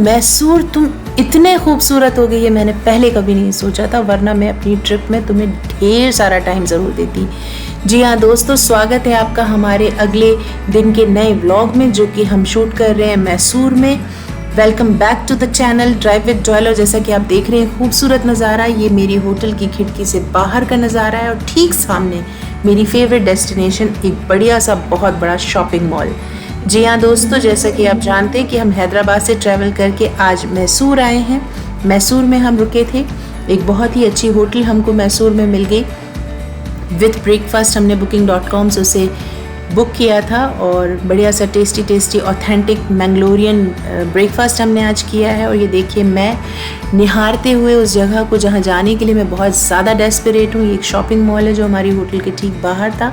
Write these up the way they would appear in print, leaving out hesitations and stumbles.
मैसूर तुम इतने खूबसूरत हो गई है, मैंने पहले कभी नहीं सोचा था, वरना मैं अपनी ट्रिप में तुम्हें ढेर सारा टाइम ज़रूर देती। जी हाँ दोस्तों, स्वागत है आपका हमारे अगले दिन के नए व्लॉग में, जो कि हम शूट कर रहे हैं मैसूर में। Welcome back to the channel drive with जॉयलर। जैसा कि आप देख रहे हैं खूबसूरत नज़ारा, ये मेरी होटल की खिड़की से बाहर का नज़ारा है और ठीक सामने मेरी फेवरेट डेस्टिनेशन, एक बढ़िया सा बहुत बड़ा शॉपिंग मॉल। जी हाँ दोस्तों, जैसा कि आप जानते हैं कि हम हैदराबाद से ट्रैवल करके आज मैसूर आए हैं। मैसूर में हम रुके थे, एक बहुत ही अच्छी होटल हमको मैसूर में मिल गई विथ ब्रेकफास्ट। हमने booking.com से उसे बुक किया था और बढ़िया सा टेस्टी ऑथेंटिक मैंगलोरियन ब्रेकफास्ट हमने आज किया है। और ये देखिए, मैं निहारते हुए उस जगह को जहाँ जाने के लिए मैं बहुत ज़्यादा डेस्परेट हूँ। एक शॉपिंग मॉल है जो हमारी होटल के ठीक बाहर था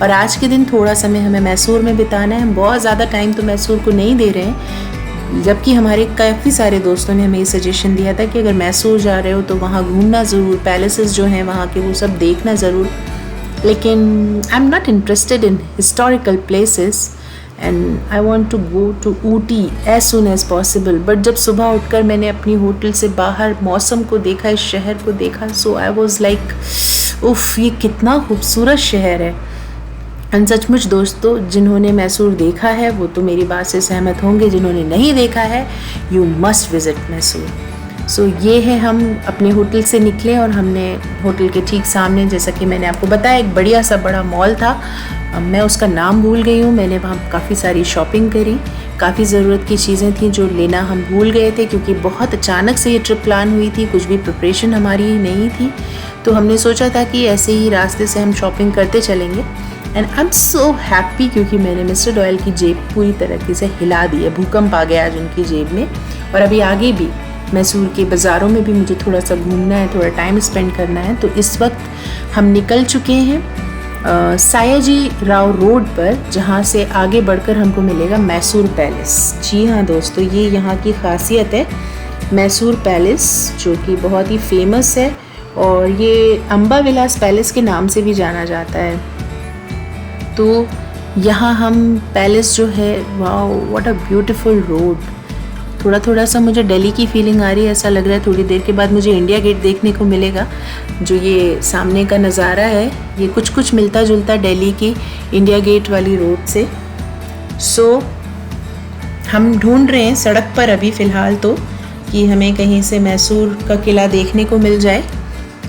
और आज के दिन थोड़ा समय हमें मैसूर में बिताना है। हम बहुत ज़्यादा टाइम तो मैसूर को नहीं दे रहे हैं, जबकि हमारे काफ़ी सारे दोस्तों ने हमें ये सजेशन दिया था कि अगर मैसूर जा रहे हो तो वहाँ घूमना ज़रूर, पैलेसेस जो हैं वहाँ के वो सब देखना ज़रूर। लेकिन I am not interested in historical places and I want to go to Ooty as soon as possible. But जब सुबह उठकर मैंने अपनी होटल से बाहर मौसम को देखा, इस शहर को देखा, सो आई वॉज लाइक उफ, ये कितना खूबसूरत शहर है। एंड सचमुच दोस्तों, जिन्होंने मैसूर देखा है वो तो मेरी बात से सहमत होंगे, जिन्होंने नहीं देखा है यू मस्ट विज़िट मैसूर। सो ये है, हम अपने होटल से निकले और हमने होटल के ठीक सामने, जैसा कि मैंने आपको बताया, एक बढ़िया सा बड़ा मॉल था। मैं उसका नाम भूल गई हूँ। मैंने वहाँ काफ़ी सारी शॉपिंग करी, काफ़ी ज़रूरत की चीज़ें थी जो लेना हम भूल गए थे, क्योंकि बहुत अचानक से ये ट्रिप प्लान हुई थी, कुछ भी प्रिपरेशन हमारी नहीं थी। तो हमने सोचा था कि ऐसे ही रास्ते से हम शॉपिंग करते चलेंगे। And I am so happy, क्योंकि मैंने मिस्टर डॉयल की जेब पूरी तरीके से हिला दी है। भूकंप आ गया आज उनकी जेब में। और अभी आगे भी मैसूर के बाज़ारों में भी मुझे थोड़ा सा घूमना है, थोड़ा टाइम स्पेंड करना है। तो इस वक्त हम निकल चुके हैं सायाजी राव रोड पर, जहाँ से आगे बढ़कर हमको मिलेगा मैसूर पैलेस। जी हाँ दोस्तों, ये यहाँ की खासियत है मैसूर पैलेस, जो कि बहुत ही फेमस है और ये अम्बा विलास पैलेस के नाम से भी जाना जाता है। तो यहाँ हम पैलेस जो है, wow what a beautiful road. थोड़ा सा मुझे दिल्ली की फीलिंग आ रही है, ऐसा लग रहा है थोड़ी देर के बाद मुझे इंडिया गेट देखने को मिलेगा। जो ये सामने का नज़ारा है, ये कुछ मिलता जुलता दिल्ली की इंडिया गेट वाली रोड से। सो हम ढूंढ रहे हैं सड़क पर अभी फ़िलहाल तो, कि हमें कहीं से मैसूर का किला देखने को मिल जाए,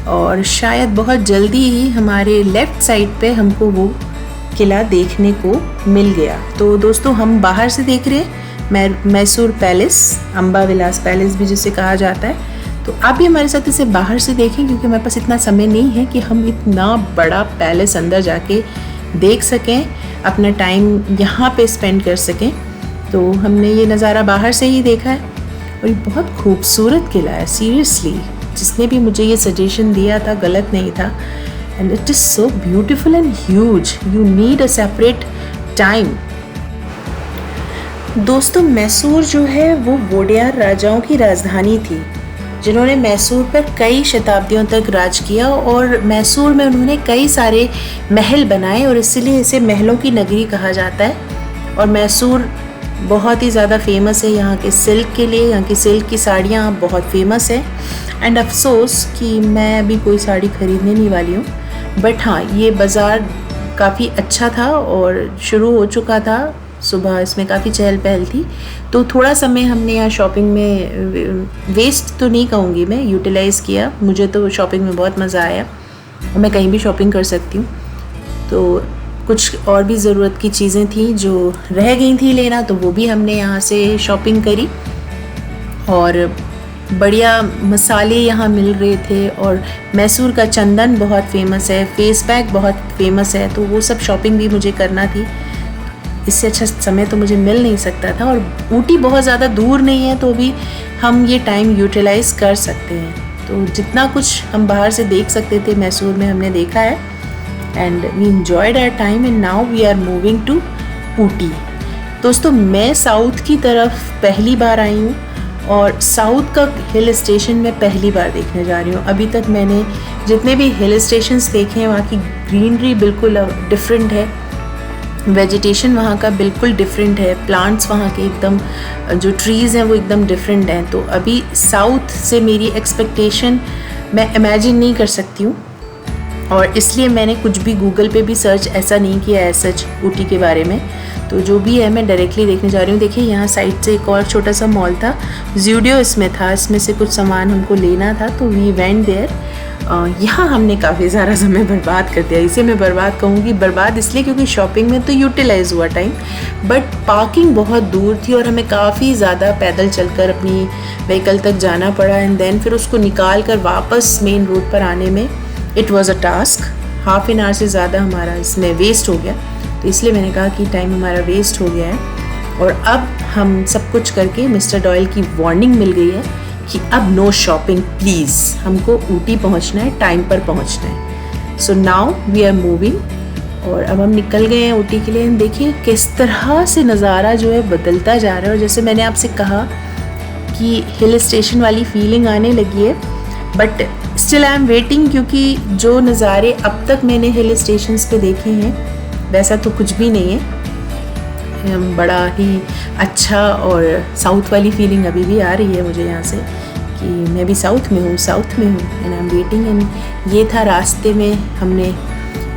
और शायद बहुत जल्दी ही हमारे लेफ़्ट साइड पे हमको वो किला देखने को मिल गया। तो दोस्तों, हम बाहर से देख रहे हैं मैसूर पैलेस, अम्बा विलास पैलेस भी जिसे कहा जाता है। तो आप भी हमारे साथ इसे बाहर से देखें, क्योंकि हमारे पास इतना समय नहीं है कि हम इतना बड़ा पैलेस अंदर जाके देख सकें, अपना टाइम यहाँ पे स्पेंड कर सकें। तो हमने ये नज़ारा बाहर से ही देखा है और ये बहुत खूबसूरत किला है। सीरियसली, जिसने भी मुझे ये सजेशन दिया था गलत नहीं था। And it is so beautiful and huge, you need a separate time. दोस्तों, मैसूर जो है वो वोडियार राजाओं की राजधानी थी, जिन्होंने मैसूर पर कई शताब्दियों तक राज किया और मैसूर में उन्होंने कई सारे महल बनाए और इसीलिए इसे महलों की नगरी कहा जाता है। और मैसूर बहुत ही ज़्यादा फेमस है यहाँ के सिल्क के लिए, यहाँ की सिल्क की साड़ियाँ बहुत फेमस है। एंड अफसोस कि मैं अभी कोई साड़ी खरीदने नहीं वाली हूँ, बट हाँ, ये बाज़ार काफ़ी अच्छा था और शुरू हो चुका था। सुबह इसमें काफ़ी चहल पहल थी, तो थोड़ा समय हमने यहाँ शॉपिंग में वेस्ट तो नहीं कहूँगी मैं, यूटिलाइज़ किया। मुझे तो शॉपिंग में बहुत मज़ा आया और मैं कहीं भी शॉपिंग कर सकती हूँ। तो कुछ और भी ज़रूरत की चीज़ें थी जो रह गई थी लेना, तो वो भी हमने यहाँ से शॉपिंग करी। और बढ़िया मसाले यहाँ मिल रहे थे और मैसूर का चंदन बहुत फेमस है, फेस पैक बहुत फेमस है, तो वो सब शॉपिंग भी मुझे करना थी। इससे अच्छा समय तो मुझे मिल नहीं सकता था और ऊटी बहुत ज़्यादा दूर नहीं है, तो भी हम ये टाइम यूटिलाइज़ कर सकते हैं। तो जितना कुछ हम बाहर से देख सकते थे मैसूर में हमने देखा है। And we enjoyed our time and now we are moving to Ooty. दोस्तों, मैं साउथ की तरफ पहली बार आई हूँ और साउथ का हिल स्टेशन मैं पहली बार देखने जा रही हूँ। अभी तक मैंने जितने भी हिल स्टेशंस देखे हैं वहाँ की ग्रीनरी बिल्कुल डिफरेंट है। वेजिटेशन वहाँ का बिल्कुल डिफरेंट है, प्लांट्स वहाँ के एकदम, जो ट्रीज़ हैं वो एकदम डिफरेंट हैं। तो अभी साउथ से मेरी एक्सपेक्टेशन मैं इमेजिन नहीं कर सकती हूँ, और इसलिए मैंने कुछ भी गूगल पे भी सर्च ऐसा नहीं किया है सच ऊटी के बारे में। तो जो भी है मैं डायरेक्टली देखने जा रही हूँ। देखिए यहाँ साइड से एक और छोटा सा मॉल था, ज़ूडियो इसमें था, इसमें से कुछ सामान हमको लेना था, तो वी वेंट देयर। यहाँ हमने काफ़ी सारा समय बर्बाद कर दिया। इसे मैं बर्बाद कहूँगी, बर्बाद इसलिए क्योंकि शॉपिंग में तो यूटिलाइज़ हुआ टाइम, बट पार्किंग बहुत दूर थी और हमें काफ़ी ज़्यादा पैदल चलकर अपनी व्हीकल तक जाना पड़ा, एंड देन फिर उसको निकाल कर वापस मेन रोड पर आने में it was a task. Half an hour से ज़्यादा हमारा इसमें वेस्ट हो गया, तो इसलिए मैंने कहा कि टाइम हमारा वेस्ट हो गया है। और अब हम सब कुछ करके मिस्टर डॉयल की वार्निंग मिल गई है कि अब नो शॉपिंग प्लीज़, हमको ऊटी पहुंचना है, टाइम पर पहुंचना है। So now we are moving, और अब हम निकल गए हैं ऊटी के लिए। देखिए किस तरह से नज़ारा जो है बदलता जा रहा है, और जैसे मैंने आपसे कहा कि हिल स्टेशन वाली फीलिंग आने लगी है, but still I am waiting, क्योंकि जो नज़ारे अब तक मैंने हिल स्टेशंस पे देखे हैं वैसा तो कुछ भी नहीं है। बड़ा ही अच्छा, और साउथ वाली फीलिंग अभी भी आ रही है मुझे यहाँ से कि मैं भी साउथ में हूँ and I am waiting. And ये था रास्ते में, हमने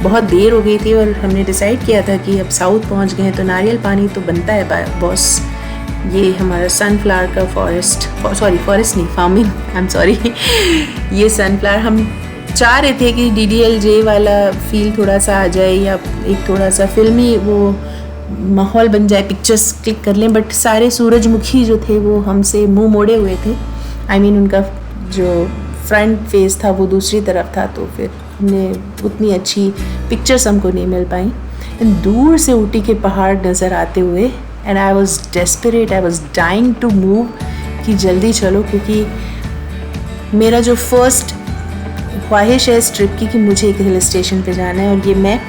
बहुत देर हो गई थी और हमने डिसाइड किया था कि अब साउथ पहुँच गए हैं तो नारियल पानी तो बनता है बॉस। ये हमारा सनफ्लावर का फॉरेस्ट नहीं, फार्मिंग, आई एम सॉरी ये सनफ्लावर, हम चाह रहे थे कि DDLJ वाला फील थोड़ा सा आ जाए, या एक थोड़ा सा फिल्मी वो माहौल बन जाए, पिक्चर्स क्लिक कर लें, बट सारे सूरजमुखी जो थे वो हमसे मुंह मोड़े हुए थे। आई मीन उनका जो फ्रंट फेस था वो दूसरी तरफ था, तो फिर हमने उतनी अच्छी पिक्चर्स हमको नहीं मिल पाई। दूर से ऊटी के पहाड़ नज़र आते हुए, and I was desperate, I was dying to move कि जल्दी चलो, क्योंकि मेरा जो फर्स्ट ख्वाहिश है इस ट्रिप की कि मुझे एक हिल स्टेशन पे जाना है। और ये मैं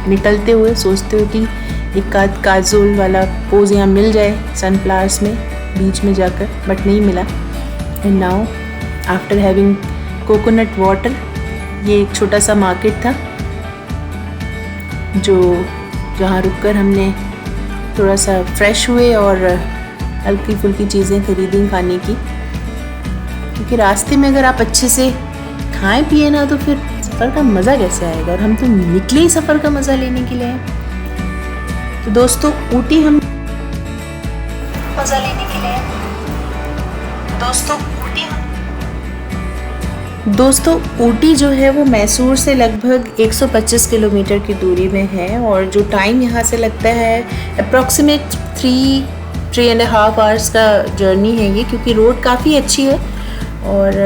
निकलते हुए सोचते हुए कि एक काजोल वाला पोज यहाँ मिल जाए सनफ्लावर्स में बीच में जाकर, बट नहीं मिला। And now after having coconut water, ये एक छोटा सा मार्केट था जो जहाँ रुककर हमने थोड़ा सा फ्रेश हुए और हल्की फुल्की चीज़ें खरीदी खाने की, क्योंकि रास्ते में अगर आप अच्छे से खाएं पिए ना तो फिर सफ़र का मज़ा कैसे आएगा। और हम तो निकले ही सफ़र का मज़ा लेने के लिए। तो दोस्तों ऊटी हम मज़ा लेने के लिए, दोस्तों ऊटी जो है वो मैसूर से लगभग 125 किलोमीटर की दूरी में है, और जो टाइम यहाँ से लगता है अप्रॉक्सीमेट 3.5 आवर्स का जर्नी है ये, क्योंकि रोड काफ़ी अच्छी है और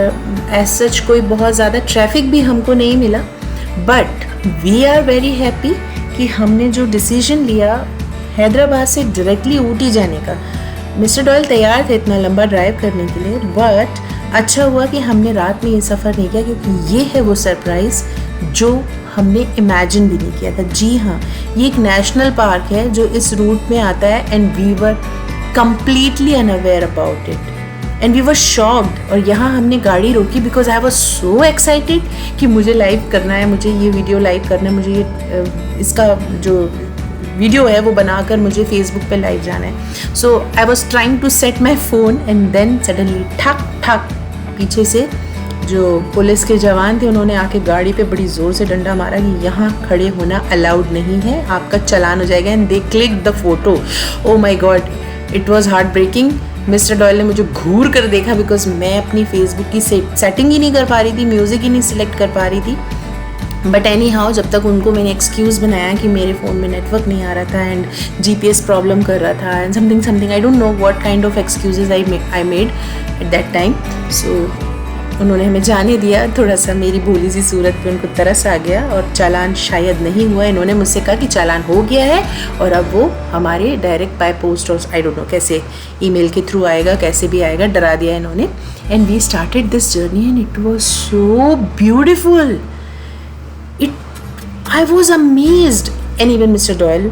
एज सच कोई बहुत ज़्यादा ट्रैफिक भी हमको नहीं मिला। But we are very happy कि हमने जो डिसीजन लिया हैदराबाद से डायरेक्टली ऊटी जाने का। मिस्टर डॉयल तैयार थे इतना लंबा ड्राइव करने के लिए, बट अच्छा हुआ कि हमने रात में ये सफ़र नहीं किया, क्योंकि ये है वो सरप्राइज़ जो हमने इमेजिन भी नहीं किया था। जी हाँ, ये एक नेशनल पार्क है जो इस रूट में आता है, and we were completely unaware about it and we were shocked. और यहाँ हमने गाड़ी रोकी because I was so excited कि मुझे लाइव करना है, मुझे ये वीडियो लाइव करना है, मुझे ये इसका जो वीडियो है वो बनाकर मुझे फेसबुक पे लाइव जाना है। So I was trying to set my phone and then suddenly ठक ठक पीछे से जो पुलिस के जवान थे उन्होंने आके गाड़ी पे बड़ी ज़ोर से डंडा मारा कि यहाँ खड़े होना अलाउड नहीं है, आपका चालान हो जाएगा। And they click the photo. Oh my God, it was heartbreaking. Mister Doyle ने मुझे घूर कर देखा बिकॉज मैं अपनी फेसबुक की सेटिंग ही नहीं कर पा रही थी, म्यूज़िक ही नहीं सिलेक्ट कर पा रही थी। बट एनी हाउ जब तक उनको मैंने एक्सक्यूज़ बनाया कि मेरे फ़ोन में नेटवर्क नहीं आ रहा था एंड GPS प्रॉब्लम कर रहा था and something I don't know what kind of excuses I made at that time. So उन्होंने हमें जाने दिया। थोड़ा सा मेरी भोली सी सूरत पे उनको तरस आ गया और चालान शायद नहीं हुआ। इन्होंने मुझसे कहा कि चालान हो गया है और अब वो हमारे डायरेक्ट बाय पोस्ट और आई डोंट नो कैसे ईमेल के थ्रू आएगा, कैसे भी आएगा, डरा दिया इन्होंने। And we started this journey and it was so beautiful. I was amazed and even Mr. Doyle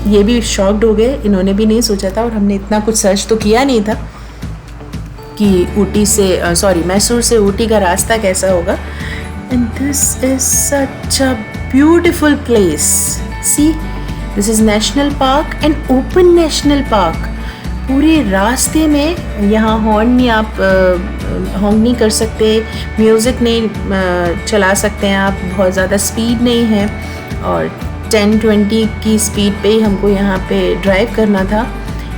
ये भी शॉक्ड हो गए। इन्होंने भी नहीं सोचा था और हमने इतना कुछ सर्च तो किया नहीं था कि ऊटी से मैसूर से ऊटी का रास्ता कैसा होगा। And this is such a beautiful place. C this is national park and open national park. पूरे रास्ते में यहाँ हॉर्न नहीं आप हॉर्न नहीं कर सकते, म्यूज़िक नहीं चला सकते हैं आप, बहुत ज़्यादा स्पीड नहीं है और 10-20 की स्पीड पे ही हमको यहाँ पे ड्राइव करना था।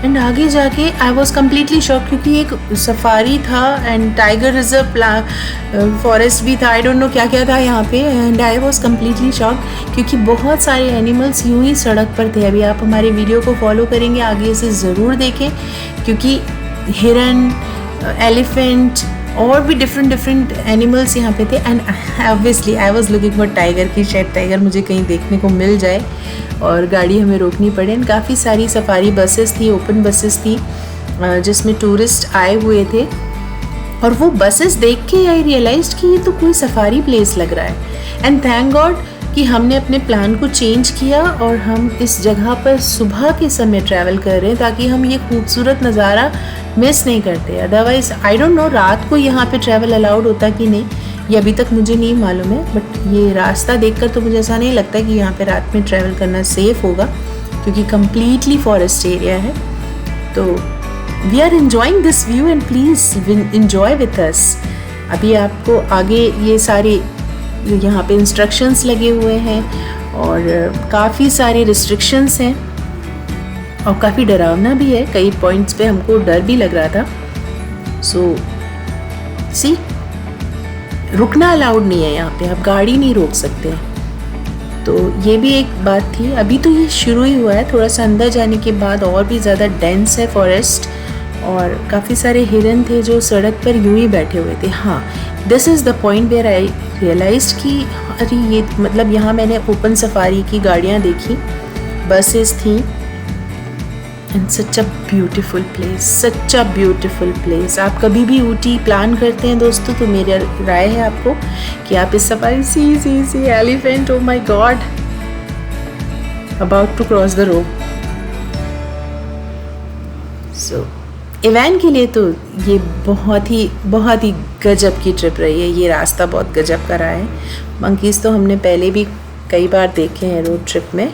एंड आगे जाके आई वॉज कम्प्लीटली शॉक क्योंकि एक सफारी था एंड टाइगर रिजर्व फॉरेस्ट भी था, आई डोंट नो क्या क्या था यहाँ पे। And I was completely shock क्योंकि बहुत सारे एनिमल्स यूं ही सड़क पर थे। अभी आप हमारे वीडियो को फॉलो करेंगे, आगे से ज़रूर देखें क्योंकि हिरन, एलिफेंट और भी डिफरेंट एनिमल्स यहाँ पे थे। And obviously I was looking for tiger की शायद टाइगर मुझे कहीं देखने को मिल जाए और गाड़ी हमें रोकनी पड़े। एंड काफ़ी सारी सफारी बसेस थी, ओपन बसेस थी जिसमें टूरिस्ट आए हुए थे और वो बसेस देख के आई रियलाइज्ड कि ये तो कोई सफारी प्लेस लग रहा है। एंड थैंक गॉड कि हमने अपने प्लान को चेंज किया और हम इस जगह पर सुबह के समय ट्रैवल कर रहे हैं ताकि हम ये खूबसूरत नज़ारा मिस नहीं करते। अदरवाइज़ आई डोंट नो रात को यहाँ पे ट्रैवल अलाउड होता कि नहीं, ये अभी तक मुझे नहीं मालूम है, बट ये रास्ता देखकर तो मुझे ऐसा नहीं लगता कि यहाँ पे रात में ट्रैवल करना सेफ़ होगा क्योंकि कम्प्लीटली फॉरेस्ट एरिया है। तो we are enjoying this view and please enjoy with us. अभी आपको आगे ये सारे यहाँ पे इंस्ट्रक्शंस लगे हुए हैं और काफ़ी सारे रिस्ट्रिक्शंस हैं और काफ़ी डरावना भी है, कई पॉइंट्स पे हमको डर भी लग रहा था। सो सी रुकना अलाउड नहीं है यहाँ पे, आप गाड़ी नहीं रोक सकते। तो ये भी एक बात थी। अभी तो ये शुरू ही हुआ है, थोड़ा सा अंदर जाने के बाद और भी ज़्यादा डेंस है फॉरेस्ट और काफ़ी सारे हिरन थे जो सड़क पर यूं ही बैठे हुए थे। हाँ, this is the point where I realized कि अरे ये मतलब यहाँ मैंने ओपन सफारी की गाड़ियाँ देखी, बसेस थी and such a beautiful place, such a beautiful place. आप कभी भी ऊटी प्लान करते हैं दोस्तों तो मेरी राय है आपको कि आप इस safari see elephant, oh my God, about to cross the road. So Evan के लिए तो ये बहुत ही गजब की ट्रिप रही है। ये रास्ता बहुत गजब का रहा है। मंकीज़ तो हमने पहले भी कई बार देखे हैं रोड ट्रिप में,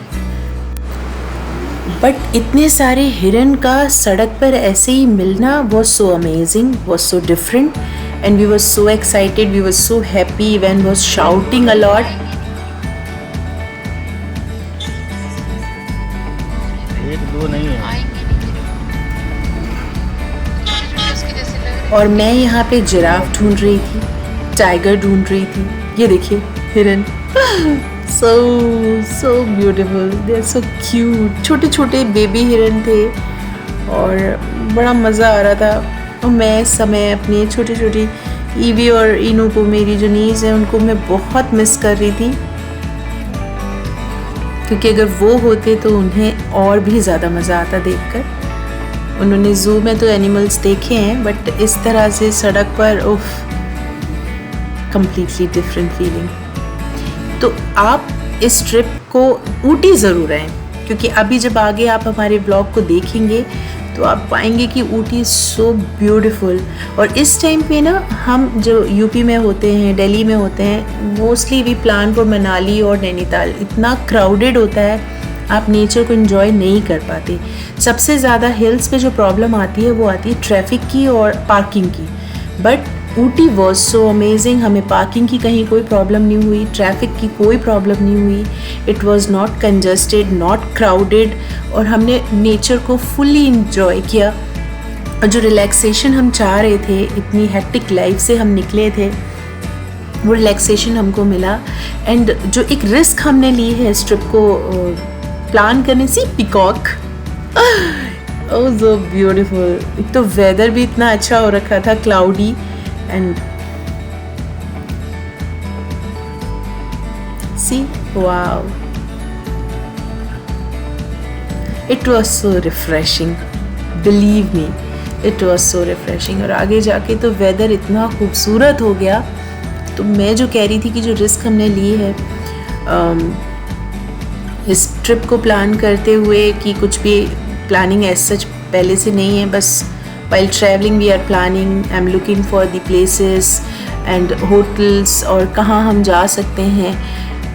बट इतने सारे हिरन का सड़क पर ऐसे ही मिलना was so amazing, was so different and we was so excited, we was so happy, even was shouting a lot. और मैं यहाँ पे जिराफ ढूंढ रही थी, टाइगर ढूंढ रही थी। ये देखिए हिरन, so beautiful, they are so cute। छोटे छोटे बेबी हिरन थे और बड़ा मज़ा आ रहा था। और मैं इस समय अपनी छोटी छोटी ईवी और इनू को, मेरी जो नीज़ है उनको मैं बहुत मिस कर रही थी क्योंकि अगर वो होते तो उन्हें और भी ज़्यादा मज़ा आता देखकर। उन्होंने ज़ू में तो एनिमल्स देखे हैं बट इस तरह से सड़क पर उफ, कम्प्लीटली डिफरेंट फीलिंग। तो आप इस ट्रिप को ऊटी ज़रूर आएँ क्योंकि अभी जब आगे आप हमारे ब्लॉग को देखेंगे तो आप पाएंगे कि ऊटी सो ब्यूटीफुल। और इस टाइम पे ना हम जो यूपी में होते हैं, दिल्ली में होते हैं, mostly we plan for Manali और नैनीताल। इतना क्राउडेड होता है, आप नेचर को एंजॉय नहीं कर पाते। सबसे ज़्यादा हिल्स पे जो प्रॉब्लम आती है वो आती है ट्रैफिक की और पार्किंग की, but Ooty was so amazing. हमें पार्किंग की कहीं कोई प्रॉब्लम नहीं हुई, ट्रैफिक की कोई प्रॉब्लम नहीं हुई। It was not congested, not crowded और हमने नेचर को फुल्ली इंजॉय किया। और जो रिलैक्सेशन हम चाह रहे थे, इतनी हेक्टिक लाइफ से हम निकले थे, वो रिलैक्सेशन हमको मिला। एंड जो एक रिस्क हमने ली है इस ट्रिप को प्लान करने से, पिकॉक, ओह सो ब्यूटीफुल। एक तो वेदर भी इतना अच्छा हो रखा था, cloudy, and see wow, it was so refreshing, believe me, it was so refreshing. और आगे जाके तो वेदर इतना खूबसूरत हो गया। तो मैं जो कह रही थी कि जो रिस्क हमने ली है इस ट्रिप को प्लान करते हुए, कि कुछ भी प्लानिंग एज सच पहले से नहीं है, बस while traveling we are planning, I'm looking for the places and hotels और कहाँ हम जा सकते हैं।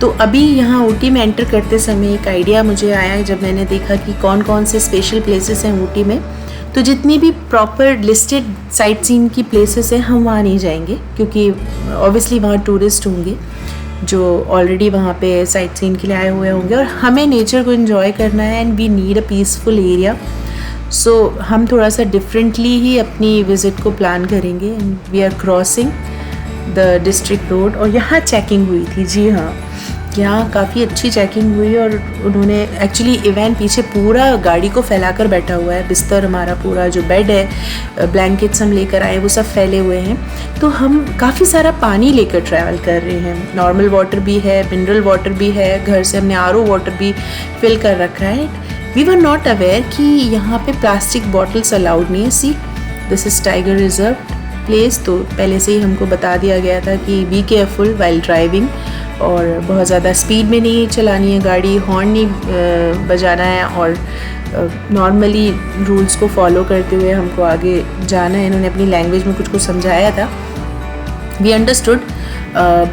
तो अभी यहाँ ऊटी में एंटर करते समय एक आइडिया मुझे आया जब मैंने देखा कि कौन कौन से स्पेशल प्लेसेस हैं ऊटी में। तो जितनी भी प्रॉपर लिस्टेड साइट सीन की प्लेसेस हैं हम वहाँ नहीं जाएंगे, क्योंकि ऑब्वियसली वहाँ टूरिस्ट होंगे जो ऑलरेडी वहाँ पे साइट सीन के लिए आए हुए होंगे, और हमें नेचर को एंजॉय करना है and we need a peaceful area. So हम थोड़ा सा डिफरेंटली ही अपनी विज़िट को प्लान करेंगे। And we are crossing the district road, और यहाँ चेकिंग हुई थी। जी हाँ, यहाँ काफ़ी अच्छी चेकिंग हुई, और उन्होंने एक्चुअली इवेंट पीछे पूरा गाड़ी को फैलाकर बैठा हुआ है। बिस्तर हमारा पूरा जो बेड है, ब्लैंकेट्स हम लेकर आए वो सब फैले हुए हैं। तो हम काफ़ी सारा पानी लेकर ट्रैवल कर रहे हैं। नॉर्मल वाटर भी है, मिनरल वाटर भी है, घर से हमने आरओ वाटर भी फिल कर रखा है। वी वर नॉट अवेयर कि यहाँ पे प्लास्टिक बॉटल्स अलाउड नहीं है। See, this is tiger reserve place. तो पहले से ही हमको बता दिया गया था कि बी केयरफुल वाइल ड्राइविंग, और बहुत ज़्यादा स्पीड में नहीं चलानी है गाड़ी, हॉर्न नहीं बजाना है, और नॉर्मली रूल्स को फॉलो करते हुए हमको आगे जाना है। इन्होंने अपनी लैंग्वेज में कुछ समझाया था, वी अंडरस्टूड,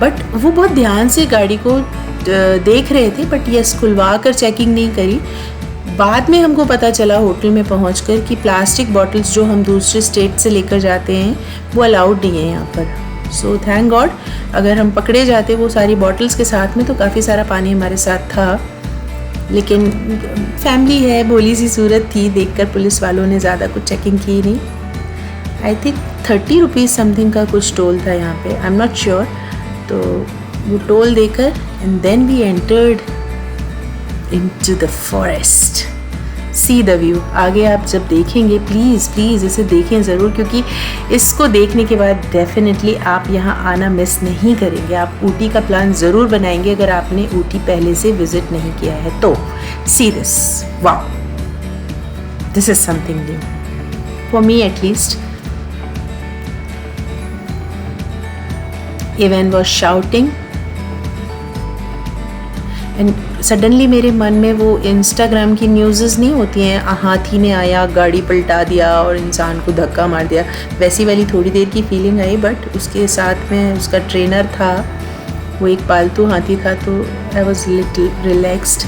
बट वो बहुत ध्यान से गाड़ी को देख रहे थे, बट यस खुलवा कर चेकिंग नहीं करी। बाद में हमको पता चला होटल में पहुंचकर कि प्लास्टिक बॉटल्स जो हम दूसरे स्टेट से लेकर जाते हैं वो अलाउड नहीं है यहाँ पर। सो थैंक गॉड, अगर हम पकड़े जाते वो सारी बॉटल्स के साथ में तो काफ़ी सारा पानी हमारे साथ था। लेकिन फैमिली है, भोली सी सूरत थी, देखकर पुलिस वालों ने ज़्यादा कुछ चेकिंग की नहीं। आई थिंक 30 रुपीज़ समथिंग का कुछ टोल था यहाँ पे, आई एम नॉट श्योर। तो वो टोल देकर and then we entered into the forest. See the view. आगे आप जब देखेंगे प्लीज़ इसे देखें ज़रूर, क्योंकि इसको देखने के बाद डेफिनेटली आप यहाँ आना मिस नहीं करेंगे। आप ऊटी का प्लान ज़रूर बनाएंगे अगर आपने ऊटी पहले से विज़िट नहीं किया है तो। See this. Wow. This is something new. For me at least. Everyone was shouting. And suddenly मेरे मन में वो इंस्टाग्राम की न्यूज़ नहीं होती हैं, हाथी ने आया गाड़ी पलटा दिया और इंसान को धक्का मार दिया, वैसी वाली थोड़ी देर की फीलिंग आई। बट उसके साथ में उसका ट्रेनर था, वो एक पालतू हाथी था, तो आई वॉज लिटिल रिलैक्स्ड।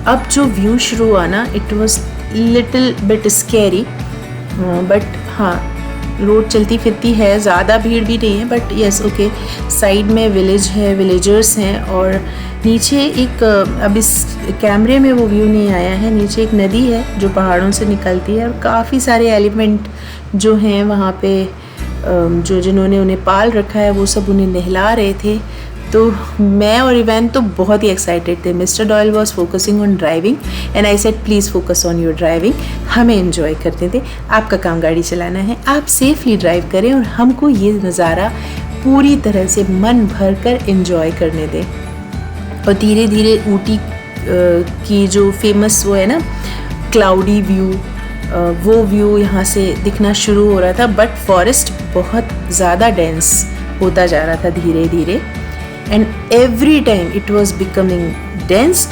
अब जो व्यू शुरू हुआ ना, it was little bit scary, but हाँ रोड चलती फिरती है, ज़्यादा भीड़ भी नहीं है, बट यस ओके। साइड में विलेज है, विलेजर्स हैं, और नीचे एक, अब इस कैमरे में वो व्यू नहीं आया है, नीचे एक नदी है जो पहाड़ों से निकलती है, और काफ़ी सारे एलिमेंट जो हैं वहाँ पे, जो जिन्होंने उन्हें पाल रखा है वो सब उन्हें नहला रहे थे। तो मैं और इवैन तो बहुत ही एक्साइटेड थे। Mister Doyle was focusing on driving and I said please focus on your driving. हमें एंजॉय करते थे, आपका काम गाड़ी चलाना है, आप सेफली ड्राइव करें और हमको ये नज़ारा पूरी तरह से मन भर कर एंजॉय करने दें। और धीरे धीरे ऊटी की जो फेमस वो है ना क्लाउडी व्यू, वो व्यू यहाँ से दिखना शुरू हो रहा था, बट फॉरेस्ट बहुत ज़्यादा डेंस होता जा रहा था धीरे धीरे, and every time it was becoming dense.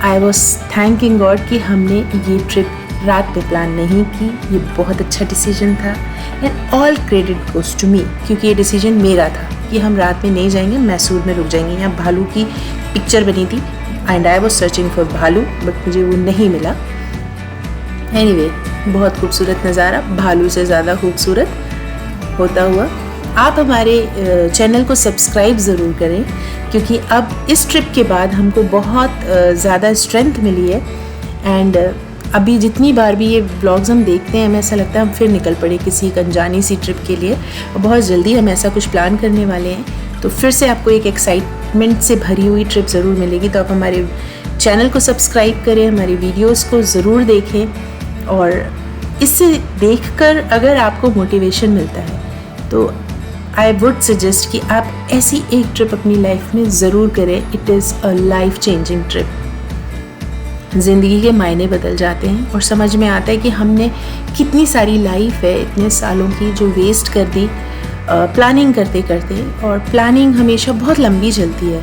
I was thanking God कि हमने ये ट्रिप रात में प्लान नहीं की, ये बहुत अच्छा डिसीजन था, and all credit goes to me, क्योंकि ये डिसीजन मेरा था कि हम रात में नहीं जाएंगे, मैसूर में रुक जाएंगे। यहाँ भालू की पिक्चर बनी थी and I was searching for भालू, बट मुझे वो नहीं मिला। एनीवे, बहुत खूबसूरत नज़ारा, भालू से ज़्यादा खूबसूरत होता हुआ। आप हमारे चैनल को सब्सक्राइब ज़रूर करें, क्योंकि अब इस ट्रिप के बाद हमको बहुत ज़्यादा स्ट्रेंथ मिली है, एंड अभी जितनी बार भी ये व्लॉग्स हम देखते हैं हमें ऐसा लगता है हम फिर निकल पड़े किसी एक अनजानी सी ट्रिप के लिए, और बहुत जल्दी हम ऐसा कुछ प्लान करने वाले हैं। तो फिर से आपको एक एक्साइटमेंट से भरी हुई ट्रिप ज़रूर मिलेगी। तो आप हमारे चैनल को सब्सक्राइब करें, हमारी वीडियोज़ को ज़रूर देखें, और इससे देखकर अगर आपको मोटिवेशन मिलता है तो आई वुड सजेस्ट कि आप ऐसी एक ट्रिप अपनी लाइफ में ज़रूर करें। It is a life changing trip. ज़िंदगी के मायने बदल जाते हैं और समझ में आता है कि हमने कितनी सारी लाइफ है इतने सालों की जो वेस्ट कर दी प्लानिंग करते करते, और प्लानिंग हमेशा बहुत लंबी चलती है।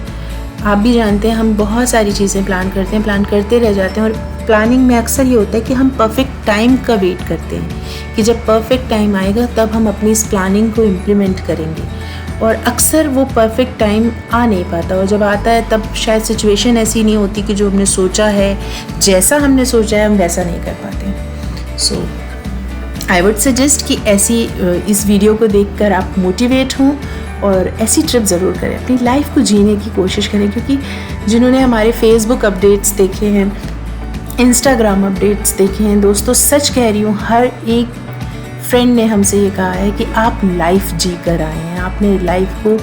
आप भी जानते हैं हम बहुत सारी चीज़ें प्लान करते हैं, प्लान करते रह जाते हैं, और प्लानिंग में अक्सर ये होता है कि हम परफेक्ट टाइम का वेट करते हैं कि जब परफेक्ट टाइम आएगा तब हम अपनी इस प्लानिंग को इम्प्लीमेंट करेंगे। और अक्सर वो परफेक्ट टाइम आ नहीं पाता, और जब आता है तब शायद सिचुएशन ऐसी नहीं होती कि जो हमने सोचा है, जैसा हमने सोचा है हम वैसा नहीं कर पाते। सो आई वुड सजेस्ट कि ऐसी इस वीडियो को देखकर आप मोटिवेट हों और ऐसी ट्रिप ज़रूर करें, अपनी लाइफ को जीने की कोशिश करें। क्योंकि जिन्होंने हमारे फेसबुक अपडेट्स देखे हैं, इंस्टाग्राम अपडेट्स देखे हैं दोस्तों, सच कह रही हूँ, हर एक फ्रेंड ने हमसे ये कहा है कि आप लाइफ जी कर आए हैं, आपने लाइफ को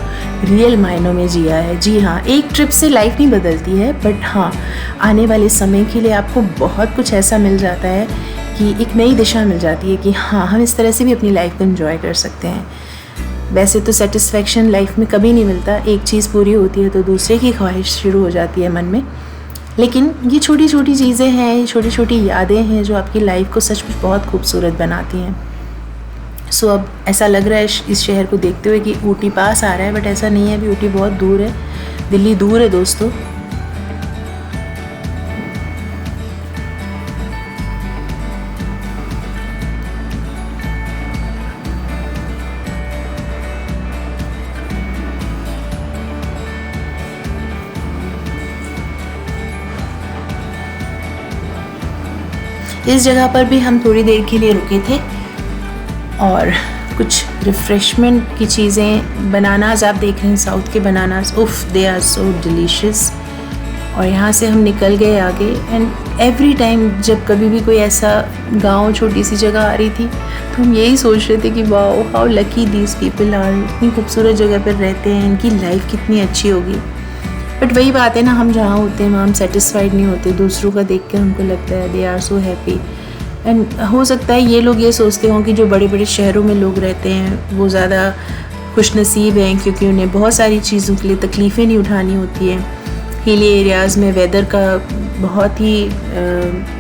रियल मायनों में जिया है। जी हाँ, एक ट्रिप से लाइफ नहीं बदलती है, बट हाँ, आने वाले समय के लिए आपको बहुत कुछ ऐसा मिल जाता है कि एक नई दिशा मिल जाती है कि हाँ, हम इस तरह से भी अपनी लाइफ को एंजॉय कर सकते हैं। वैसे तो सेटिस्फेक्शन लाइफ में कभी नहीं मिलता, एक चीज़ पूरी होती है तो दूसरे की ख्वाहिश शुरू हो जाती है मन में, लेकिन ये छोटी छोटी चीज़ें हैं, ये छोटी छोटी यादें हैं जो आपकी लाइफ को सचमुच बहुत खूबसूरत बनाती हैं। सो अब ऐसा लग रहा है इस शहर को देखते हुए कि ऊटी पास आ रहा है, बट ऐसा नहीं है, अभी ऊटी बहुत दूर है, दिल्ली दूर है दोस्तों। इस जगह पर भी हम थोड़ी देर के लिए रुके थे और कुछ रिफ़्रेशमेंट की चीज़ें, बनानास आप देख रहे हैं, साउथ के बनानास, उफ़ दे आर सो डिलीशियस। और यहाँ से हम निकल गए आगे। एंड एवरी टाइम जब कभी भी कोई ऐसा गांव, छोटी सी जगह आ रही थी, तो हम यही सोच रहे थे कि wow, how lucky these people are, इतनी खूबसूरत जगह पर रहते हैं, इनकी लाइफ कितनी अच्छी होगी। बट वही बात है ना, हम जहाँ होते हैं वहाँ हम सेटिस्फाइड नहीं होते, दूसरों का देख के हमको लगता है they are so happy. And हो सकता है ये लोग ये सोचते हों कि जो बड़े बड़े शहरों में लोग रहते हैं वो ज़्यादा खुशनसीब हैं, क्योंकि उन्हें बहुत सारी चीज़ों के लिए तकलीफ़ें नहीं उठानी होती हैं। हिली एरियाज़ में वेदर का बहुत ही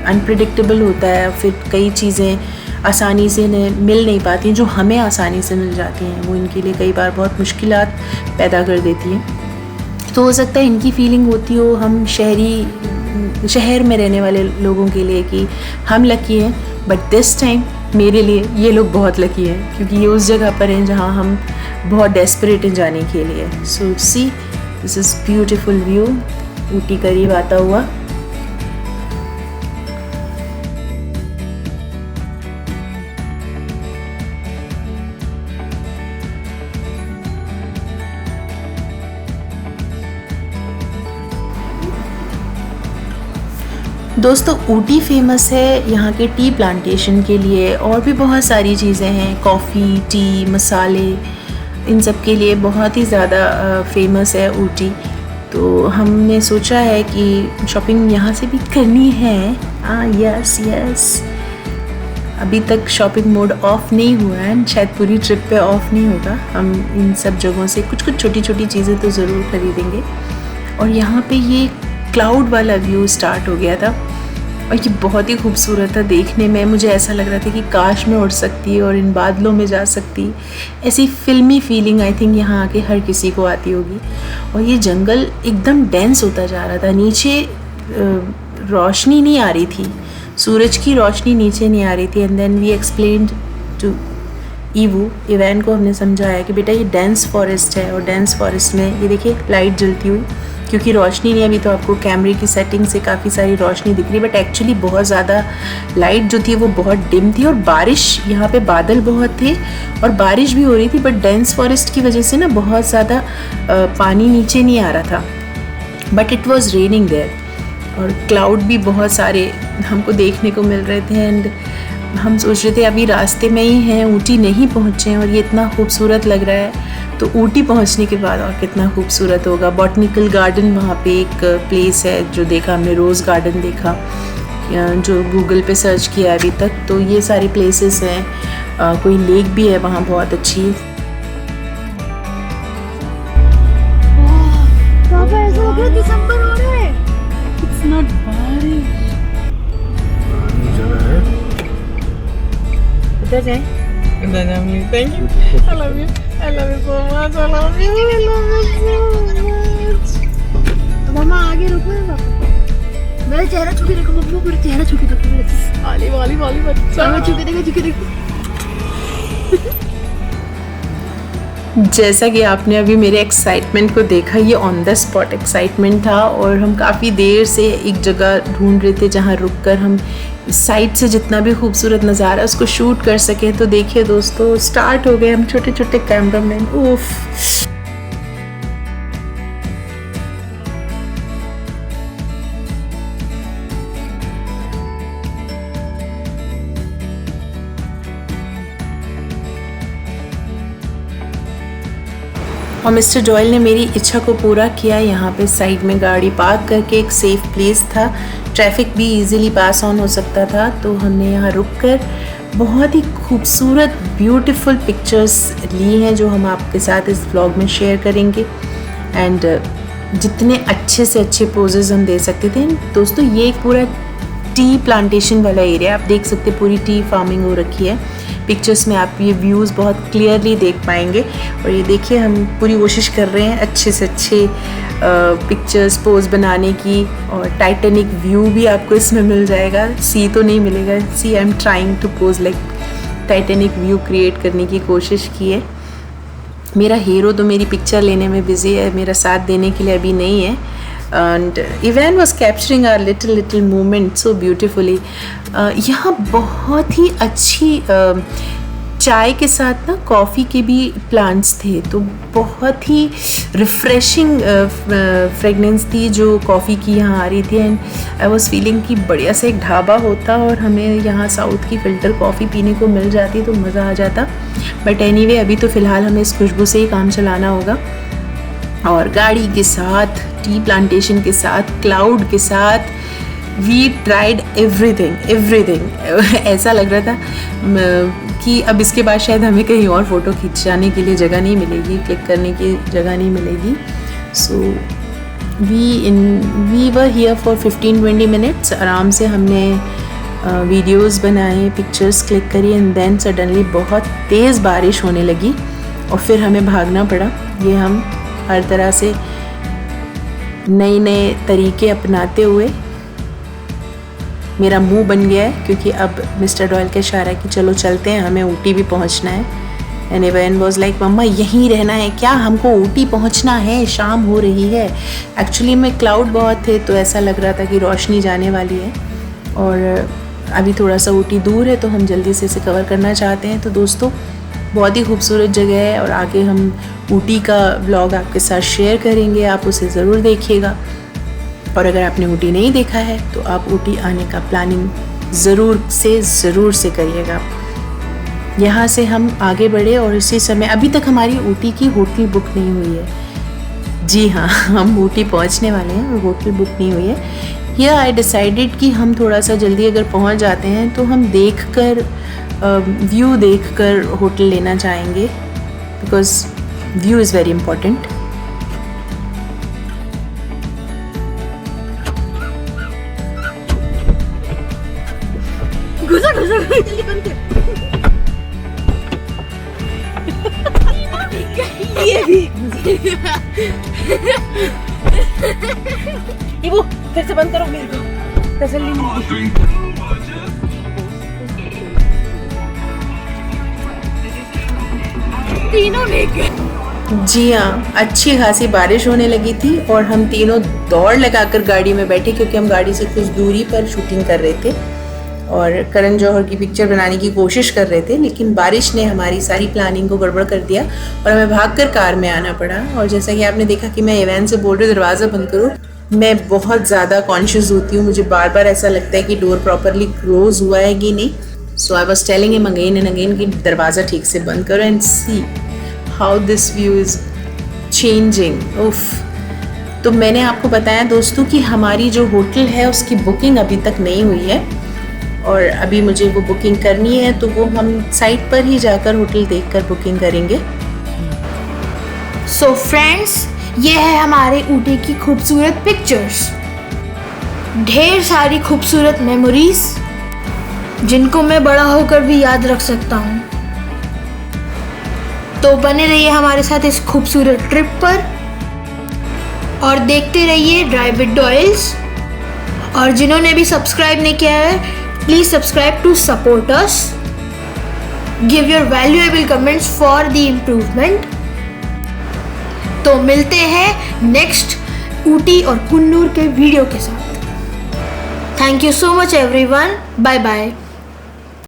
अनप्रिडिक्टेबल होता है, फिर कई चीज़ें आसानी से मिल नहीं पाती हैं जो हमें आसानी से मिल जाती हैं, वो इनके लिए कई बार बहुत मुश्किलात पैदा कर देती हैं। तो हो सकता है इनकी फीलिंग होती हो हम शहर में रहने वाले लोगों के लिए कि हम लकी हैं, बट दिस टाइम मेरे लिए ये लोग बहुत लकी हैं, क्योंकि ये उस जगह पर हैं जहाँ हम बहुत डेस्परेट हैं जाने के लिए। So see this is beautiful view, Ooty करीब आता हुआ। दोस्तों ऊटी फेमस है यहाँ के टी प्लांटेशन के लिए, और भी बहुत सारी चीज़ें हैं, कॉफ़ी, टी, मसाले, इन सब के लिए बहुत ही ज़्यादा फेमस है ऊटी। तो हमने सोचा है कि शॉपिंग यहाँ से भी करनी है। यस, अभी तक शॉपिंग मोड ऑफ नहीं हुआ है, शायद पूरी ट्रिप पे ऑफ नहीं होगा। हम इन सब जगहों से कुछ कुछ छोटी छोटी चीज़ें तो ज़रूर खरीदेंगे। और यहाँ पे ये क्लाउड वाला व्यू स्टार्ट हो गया था और ये बहुत ही खूबसूरत था देखने में। मुझे ऐसा लग रहा था कि काश मैं उड़ सकती और इन बादलों में जा सकती। ऐसी फिल्मी फीलिंग आई थिंक यहाँ आके हर किसी को आती होगी। और ये जंगल एकदम डेंस होता जा रहा था, नीचे रोशनी नहीं आ रही थी, सूरज की रोशनी नीचे नहीं आ रही थी। And then we explained to Evan को हमने समझाया कि बेटा ये डेंस फॉरेस्ट है, और डेंस फॉरेस्ट में ये देखिए लाइट जलती हुई, क्योंकि रोशनी नहीं, अभी तो आपको कैमरे की सेटिंग से काफ़ी सारी रोशनी दिख रही है, बट एक्चुअली बहुत ज़्यादा लाइट जो थी वो बहुत डिम थी। और बारिश, यहाँ पे बादल बहुत थे और बारिश भी हो रही थी, बट डेंस फॉरेस्ट की वजह से ना बहुत ज़्यादा पानी नीचे नहीं आ रहा था, but it was raining there. और क्लाउड भी बहुत सारे हमको देखने को मिल रहे थे। एंड हम सोच रहे थे अभी रास्ते में ही हैं, ऊटी नहीं पहुँचे हैं और ये इतना खूबसूरत लग रहा है, तो ऊटी पहुंचने के बाद और कितना खूबसूरत होगा। बॉटनिकल गार्डन वहाँ पे एक प्लेस है जो देखा हमने, रोज़ गार्डन देखा जो गूगल पे सर्च किया अभी तक। तो ये सारी प्लेसेस हैं, कोई लेक भी है वहाँ बहुत अच्छी। पापा ऐसा हो गया दिसंबर हो रहा है। It's not बारिश। उधर जाएं? Thank you. I love you. I love you so much. I love you. I love you so much. मामा आगे रुको ना पापा। मेरा चेहरा छू के देखो मम्मी, मेरा चेहरा छू के देखो। वाली वाली वाली बच्चा। छू के देखो, छू के देखो। जैसा कि आपने अभी मेरे एक्साइटमेंट को देखा, ये ऑन द स्पॉट एक्साइटमेंट था और हम काफ़ी देर से एक जगह ढूंढ रहे थे जहाँ रुककर हम साइड से जितना भी खूबसूरत नज़ारा उसको शूट कर सके। तो देखिए दोस्तों, स्टार्ट हो गए हम छोटे छोटे कैमरामैन। उफ, और मिस्टर डॉयल ने मेरी इच्छा को पूरा किया। यहाँ पे साइड में गाड़ी पार्क करके, एक सेफ़ प्लेस था, ट्रैफिक भी इजीली पास ऑन हो सकता था, तो हमने यहाँ रुककर बहुत ही खूबसूरत ब्यूटीफुल पिक्चर्स ली हैं जो हम आपके साथ इस व्लॉग में शेयर करेंगे। एंड जितने अच्छे से अच्छे पोजेस हम दे सकते थे। दोस्तों, ये एक पूरा टी प्लांटेशन वाला एरिया, आप देख सकते, पूरी टी फार्मिंग हो रखी है। पिक्चर्स में आप ये व्यूज़ बहुत क्लियरली देख पाएंगे। और ये देखिए, हम पूरी कोशिश कर रहे हैं अच्छे से अच्छे पिक्चर्स पोज बनाने की, और टाइटैनिक व्यू भी आपको इसमें मिल जाएगा। सी तो नहीं मिलेगा, see I am trying to pose like Titanic view create करने की कोशिश की है। मेरा हीरो तो मेरी पिक्चर लेने में बिज़ी है, मेरा साथ देने के लिए अभी नहीं है। And Ivan was capturing our little moment so beautifully. यहाँ बहुत ही अच्छी चाय के साथ ना कॉफ़ी के भी प्लांट्स थे, तो बहुत ही रिफ़्रेशिंग फ्रेगनेंस थी जो कॉफ़ी की यहाँ आ रही थी। एंड आई वॉज फीलिंग कि बढ़िया से एक ढाबा होता और हमें यहाँ साउथ की फ़िल्टर कॉफ़ी पीने को मिल जाती तो मज़ा आ जाता। बट एनीवे, अभी तो फ़िलहाल हमें इस खुशबू से ही काम चलाना होगा। और गाड़ी के साथ, टी प्लांटेशन के साथ, क्लाउड के साथ, वी ट्राइड एवरीथिंग। ऐसा लग रहा था कि अब इसके बाद शायद हमें कहीं और फ़ोटो खिंचाने के लिए जगह नहीं मिलेगी, क्लिक करने की जगह नहीं मिलेगी। So we were here for 15-20 minutes. आराम से हमने वीडियोस बनाए, पिक्चर्स क्लिक करी, एंड देन सडनली बहुत तेज़ बारिश होने लगी और फिर हमें भागना पड़ा। ये हम हर तरह से नए नए तरीके अपनाते हुए, मेरा मुंह बन गया है क्योंकि अब मिस्टर डॉयल का इशारा है कि चलो चलते हैं, हमें ऊटी भी पहुंचना है। एंड इवन वाज लाइक, मम्मा यहीं रहना है क्या, हमको ऊटी पहुंचना है, शाम हो रही है। एक्चुअली में क्लाउड बहुत थे तो ऐसा लग रहा था कि रोशनी जाने वाली है, और अभी थोड़ा सा ऊटी दूर है तो हम जल्दी से इसे कवर करना चाहते हैं। तो दोस्तों, बहुत ही खूबसूरत जगह है और आगे हम ऊटी का व्लॉग आपके साथ शेयर करेंगे, आप उसे ज़रूर देखिएगा। और अगर आपने ऊटी नहीं देखा है तो आप ऊटी आने का प्लानिंग ज़रूर से करिएगा। यहाँ से हम आगे बढ़े और इसी समय अभी तक हमारी ऊटी की होटल बुक नहीं हुई है। जी हाँ, हम ऊटी पहुँचने वाले हैं और होटल बुक नहीं हुई है। हियर आई डिसाइडेड कि हम थोड़ा सा जल्दी अगर पहुँच जाते हैं तो हम व्यू देखकर होटल लेना चाहेंगे, because view is very important. जल्दी बंद कर। ये भी इबू, फिर से बंद करो, मेरे को तसल्ली नहीं। तीनों जी हाँ, अच्छी खासी बारिश होने लगी थी और हम तीनों दौड़ लगाकर गाड़ी में बैठे क्योंकि हम गाड़ी से कुछ दूरी पर शूटिंग कर रहे थे और करण जौहर की पिक्चर बनाने की कोशिश कर रहे थे। लेकिन बारिश ने हमारी सारी प्लानिंग को गड़बड़ कर दिया और हमें भागकर कार में आना पड़ा। और जैसा कि आपने देखा कि मैं इवान से बोल रही हूँ दरवाज़ा बंद करो, मैं बहुत ज़्यादा कॉन्शियस होती हूँ, मुझे बार बार ऐसा लगता है कि डोर प्रॉपरली क्लोज हुआ है कि नहीं। So I was telling him again and again कि दरवाज़ा ठीक से बंद करो। And see how this view is changing. उफ। तो मैंने आपको बताया दोस्तों कि हमारी जो होटल है उसकी बुकिंग अभी तक नहीं हुई है और अभी मुझे वो बुकिंग करनी है, तो वो हम साइट पर ही जाकर होटल देखकर बुकिंग करेंगे। सो फ्रेंड्स, ये है हमारे ऊटी की खूबसूरत पिक्चर्स, ढेर सारी खूबसूरत मेमोरीज जिनको मैं बड़ा होकर भी याद रख सकता हूँ। तो बने रहिए हमारे साथ इस खूबसूरत ट्रिप पर और देखते रहिए ड्राइव विद डॉयल्स। और जिन्होंने भी सब्सक्राइब नहीं किया है, please subscribe to support us, give your valuable comments for the improvement तो मिलते हैं नेक्स्ट ऊटी और कुन्नूर के वीडियो के साथ। Thank you so much everyone, bye bye.